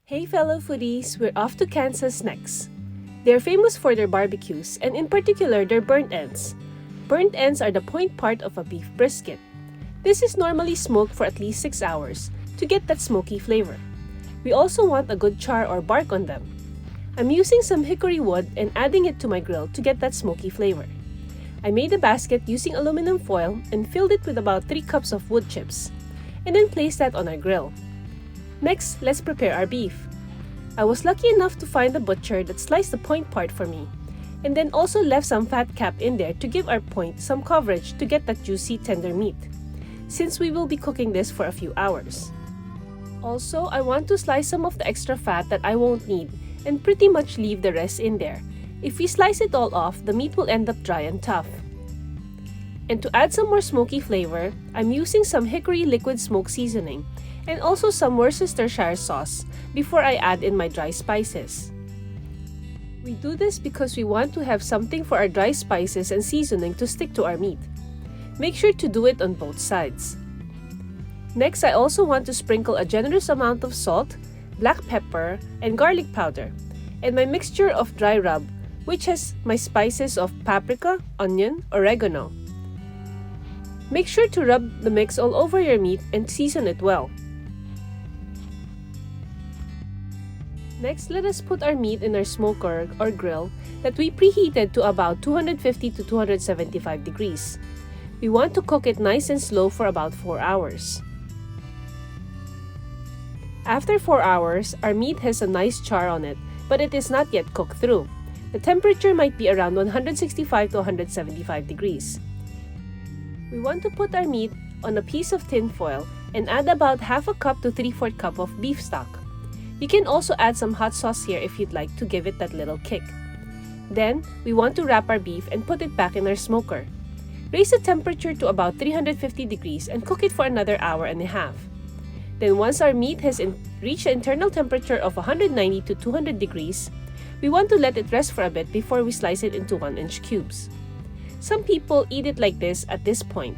Hey fellow foodies, we're off to Kansas next. They're famous for their barbecues, and in particular their burnt ends. Burnt ends are the point part of a beef brisket. This is normally smoked for at least 6 hours to get that smoky flavor. We also want a good char or bark on them. I'm using some hickory wood and adding it to my grill to get that smoky flavor. I made a basket using aluminum foil and filled it with about 3 cups of wood chips, and then placed that on our grill. Next, let's prepare our beef. I was lucky enough to find a butcher that sliced the point part for me, and then also left some fat cap in there to give our point some coverage to get that juicy, tender meat, since we will be cooking this for a few hours. Also, I want to slice some of the extra fat that I won't need and pretty much leave the rest in there. If we slice it all off, the meat will end up dry and tough. And to add some more smoky flavor, I'm using some hickory liquid smoke seasoning and also some Worcestershire sauce before I add in my dry spices. We do this because we want to have something for our dry spices and seasoning to stick to our meat. Make sure to do it on both sides. Next, I also want to sprinkle a generous amount of salt, black pepper, and garlic powder, and my mixture of dry rub, which has my spices of paprika, onion, oregano. Make sure to rub the mix all over your meat and season it well. Next, let us put our meat in our smoker or grill that we preheated to about 250 to 275 degrees. We want to cook it nice and slow for about 4 hours. After 4 hours, our meat has a nice char on it, but it is not yet cooked through. The temperature might be around 165 to 175 degrees. We want to put our meat on a piece of tin foil and add about half a cup to 3/4 cup of beef stock. You can also add some hot sauce here if you'd like to give it that little kick. Then, we want to wrap our beef and put it back in our smoker. Raise the temperature to about 350 degrees and cook it for another hour and a half. Then once our meat has reached an internal temperature of 190 to 200 degrees, we want to let it rest for a bit before we slice it into 1-inch cubes. Some people eat it like this at this point.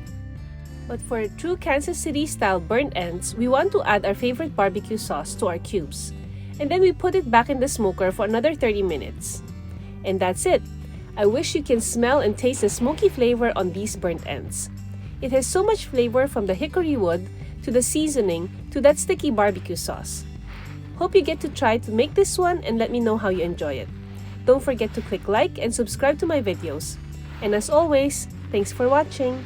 But for true Kansas City-style burnt ends, we want to add our favorite barbecue sauce to our cubes. And then we put it back in the smoker for another 30 minutes. And that's it! I wish you can smell and taste the smoky flavor on these burnt ends. It has so much flavor from the hickory wood, to the seasoning, to that sticky barbecue sauce. Hope you get to try to make this one and let me know how you enjoy it. Don't forget to click like and subscribe to my videos. And as always, thanks for watching!